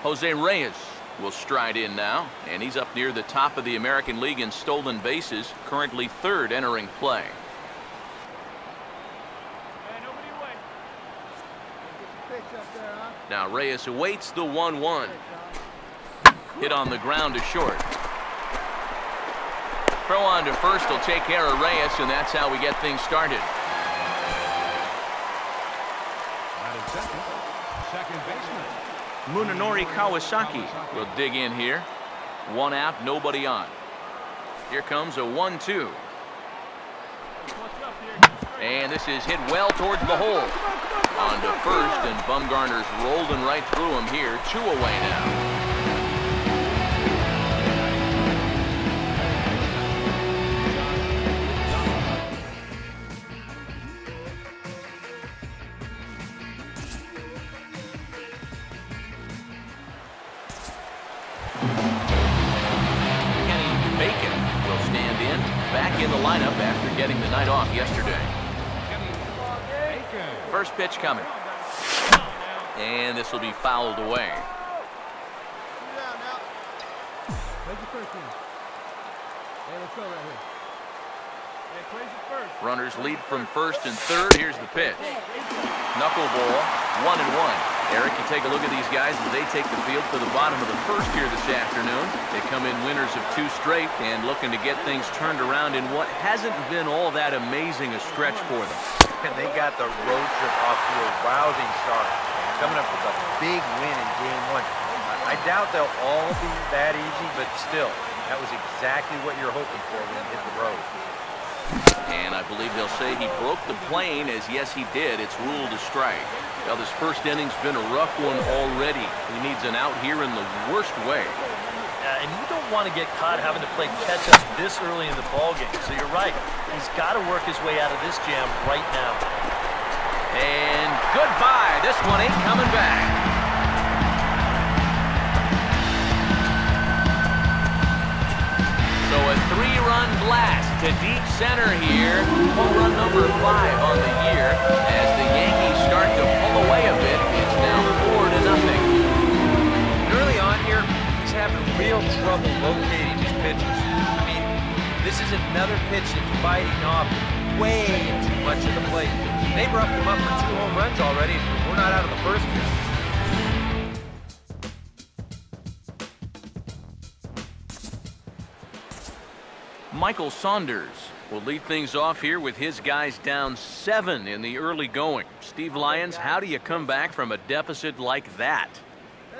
Jose Reyes will stride in now, and he's up near the top of the American League in stolen bases, currently third entering play. Now Reyes awaits the 1-1. Hit on the ground to short. Throw on to first will take care of Reyes, and that's how we get things started. Second baseman Munenori Kawasaki will dig in here. One out, nobody on. Here comes a 1-2. And this is hit well towards the hole. On to first, and Bumgarner's rolling right through him here. 2 away now. Back in the lineup after getting the night off yesterday. First pitch coming. And this will be fouled away. Runners lead from first and third. Here's the pitch. Knuckleball, 1-1. Eric, you take a look at these guys as they take the field for the bottom of the first here this afternoon. They come in winners of 2 straight and looking to get things turned around in what hasn't been all that amazing a stretch for them. And they got the road trip off to a rousing start, coming up with a big win in Game 1. I doubt they'll all be that easy, but still, that was exactly what you're hoping for when you hit the road. And I believe they'll say he broke the plane, as yes he did. It's ruled a strike. Well, this first inning's been a rough one already. He needs an out here in the worst way. And you don't want to get caught having to play catch-up this early in the ballgame. So you're right. He's got to work his way out of this jam right now. And goodbye. This one ain't coming back. So a 3-run blast to deep center here. Home run number 5 on the year. As the Yankees start to pull away a bit, it's now 4-0. Early on here, he's having real trouble locating his pitches. I mean, this is another pitch that's biting off way too much of the plate. They've roughed him up for 2 home runs already, and we're not out of the first yet. Michael Saunders will lead things off here with his guys down 7 in the early going. Steve Lyons, how do you come back from a deficit like that?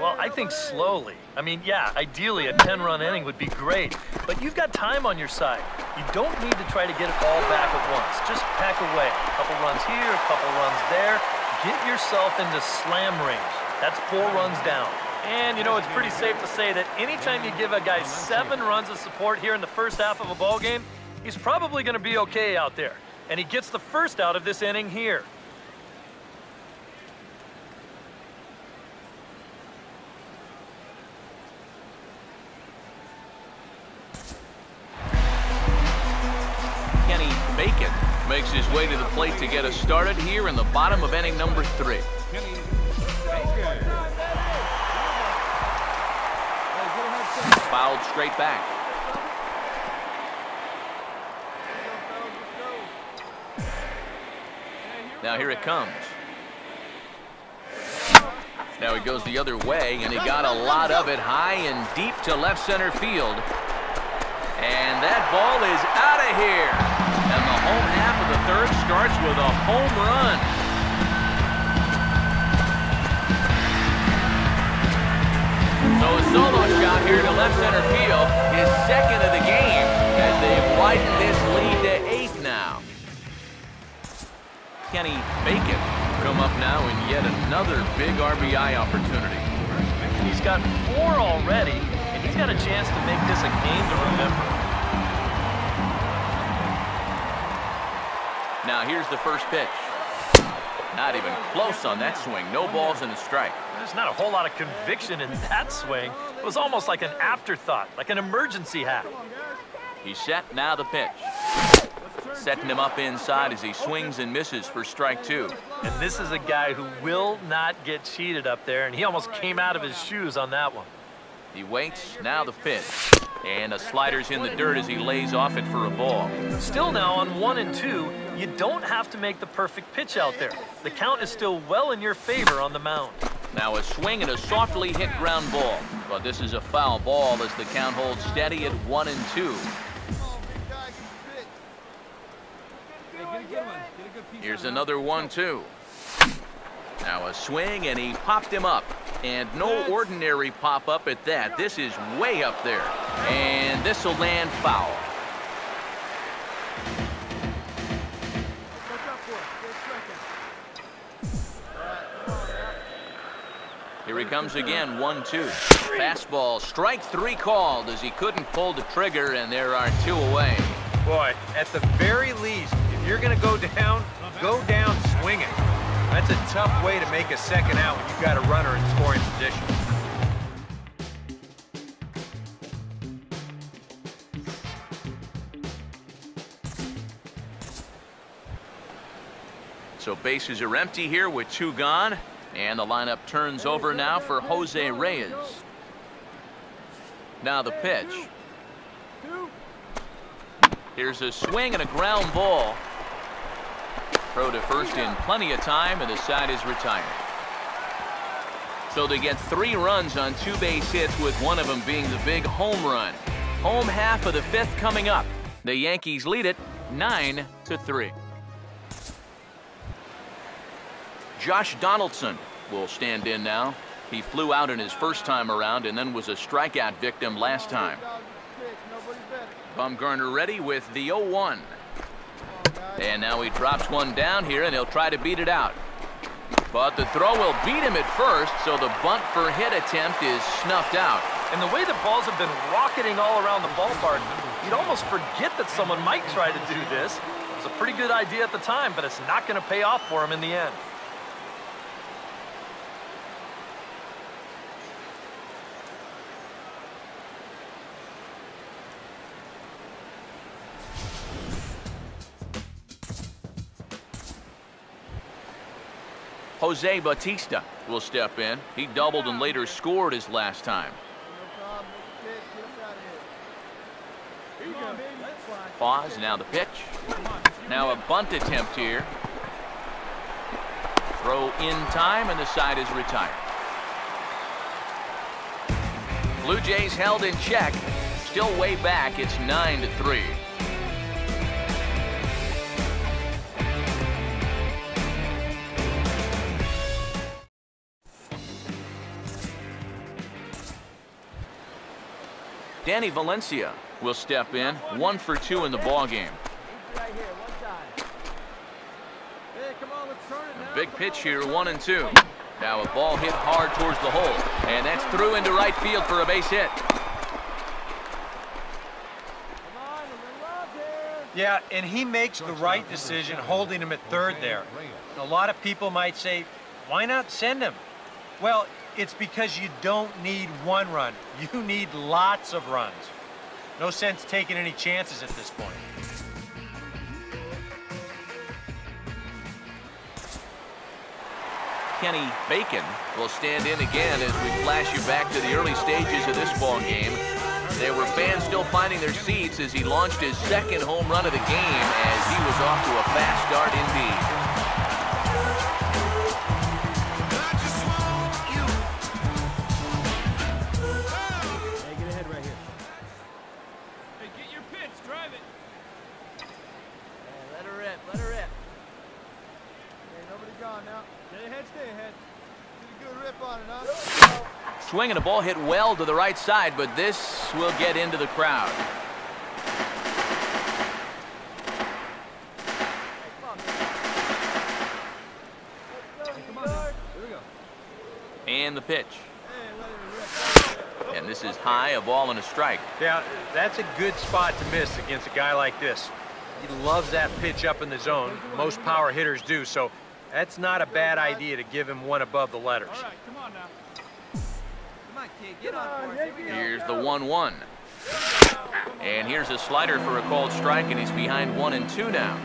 Well, I think slowly. I mean, yeah, ideally a 10-run inning would be great, but you've got time on your side. You don't need to try to get it all back at once. Just pack away. A couple runs here, a couple runs there. Get yourself into slam range. That's 4 runs down. And, you know, it's pretty safe to say that anytime you give a guy 7 runs of support here in the first half of a ball game, he's probably going to be okay out there. And he gets the first out of this inning here. Kenny Bacon makes his way to the plate to get us started here in the bottom of inning number 3. Fouled straight back. Now here it comes. Now he goes the other way, and he got a lot of it high and deep to left center field. And that ball is out of here. And the home half of the third starts with a home run. So a solo shot here to left center field, his 2nd of the game, as they've widened this lead to 8 now. Kenny Bacon come up now in yet another big RBI opportunity. He's got 4 already, and he's got a chance to make this a game to remember. Now here's the first pitch. Not even close on that swing. No balls and a strike. There's not a whole lot of conviction in that swing. It was almost like an afterthought, like an emergency hack. He's set, now the pitch. setting him up inside as he swings and misses for strike 2. And this is a guy who will not get cheated up there, and he almost came out of his shoes on that one. He waits, now the pitch. And a slider's in the dirt as he lays off it for a ball. Still now on 1 and 2, you don't have to make the perfect pitch out there. The count is still well in your favor on the mound. Now a swing and a softly hit ground ball. But this is a foul ball as the count holds steady at 1 and 2. Here's another 1-2. Now a swing, and he popped him up. And no ordinary pop-up at that. This is way up there. And this will land foul. Here he comes again, 1-2. Fastball, strike 3 called as he couldn't pull the trigger, and there are 2 away. Boy, at the very least, if you're going to go down swinging. That's a tough way to make a second out when you've got a runner in scoring position. So bases are empty here with 2 gone. And the lineup turns over now for Jose Reyes. Now the pitch. Here's a swing and a ground ball. Throw to first in plenty of time, and the side is retired. So they get 3 runs on 2 base hits, with one of them being the big home run. Home half of the 5th coming up. The Yankees lead it 9-3. Josh Donaldson will stand in now. He flew out in his first time around and then was a strikeout victim last time. Bumgarner ready with the 0-1. And now he drops one down here, and he'll try to beat it out. But the throw will beat him at first, so the bunt for hit attempt is snuffed out. And the way the balls have been rocketing all around the ballpark, you'd almost forget that someone might try to do this. It was a pretty good idea at the time, but it's not going to pay off for him in the end. Jose Bautista will step in. He doubled and later scored his last time. Pause, now the pitch. Now a bunt attempt here. Throw in time, and the side is retired. Blue Jays held in check. Still way back, it's 9-3. Danny Valencia will step in, 1 for 2 in the ball game. A big pitch here, 1-2. Now a ball hit hard towards the hole, and that's through into right field for a base hit. Yeah, and he makes the right decision holding him at third there. A lot of people might say, why not send him? Well, it's because you don't need 1 run. You need lots of runs. No sense taking any chances at this point. Kenny Bacon will stand in again as we flash you back to the early stages of this ball game. There were fans still finding their seats as he launched his 2nd home run of the game, as he was off to a fast start indeed. Swing and a ball hit well to the right side, but this will get into the crowd. And the pitch. And this is high, a ball and a strike. Yeah, that's a good spot to miss against a guy like this. He loves that pitch up in the zone. Most power hitters do, so that's not a bad idea to give him 1 above the letters. All right, come on now. Come on, kid, get on. Here's the 1-1. And here's a slider for a called strike, and he's behind 1-2 now.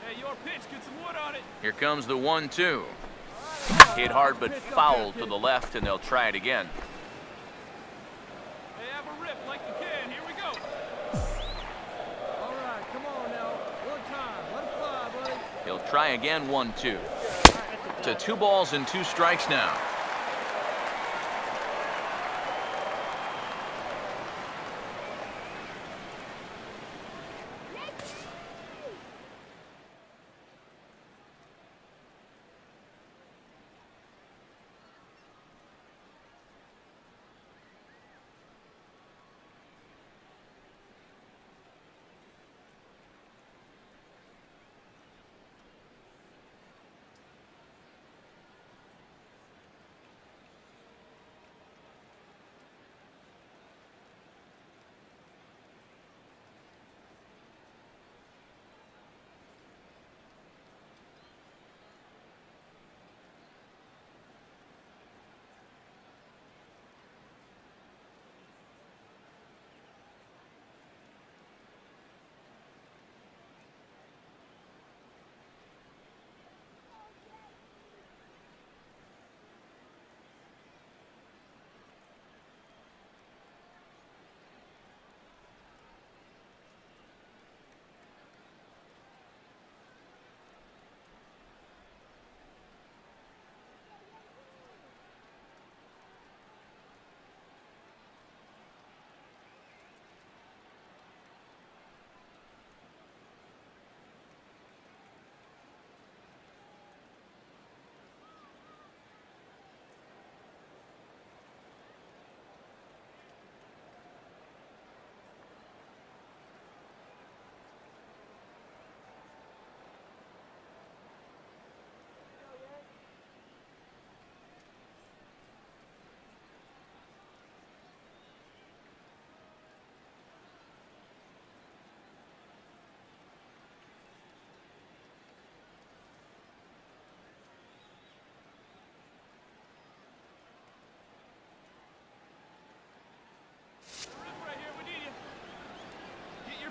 Hey, your pitch, get some wood on it. Here comes the 1-2. Hit hard but foul to the left, and they'll try it again. Hey, have a rip like you can. Here we go. All right, come on now. One time. Let it fly, buddy. He'll try again, 1-2. To 2 balls and 2 strikes now.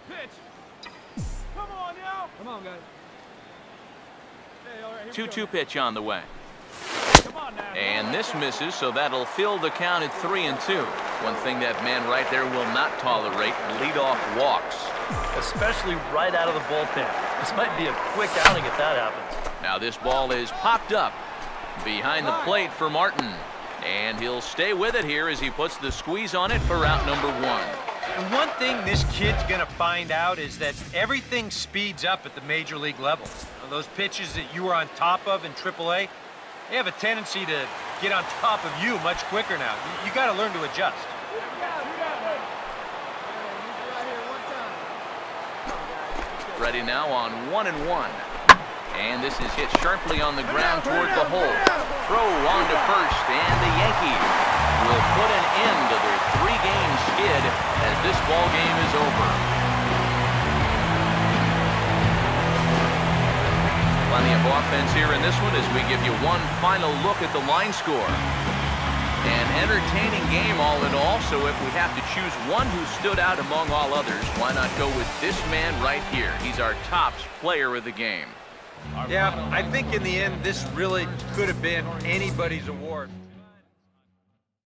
Pitch. Come on now. Come on, guys. Hey, all right, 2-2 pitch on the way. Come on now. And this misses, so that'll fill the count at 3-2. One thing that man right there will not tolerate, leadoff walks. Especially right out of the bullpen. This might be a quick outing if that happens. Now this ball is popped up behind the plate for Martin. And he'll stay with it here as he puts the squeeze on it for out number 1. And one thing this kid's going to find out is that everything speeds up at the major league level. Those pitches that you were on top of in AAA, they have a tendency to get on top of you much quicker now. You got to learn to adjust. Ready now on 1-1. And this is hit sharply on the ground toward the hole. Throw on to first, and the Yankees will put an end to their 3-game skid as this ball game is over. Plenty of offense here in this one as we give you one final look at the line score. An entertaining game all in all, so if we have to choose one who stood out among all others, why not go with this man right here? He's our top player of the game. Yeah, I think in the end, this really could have been anybody's award.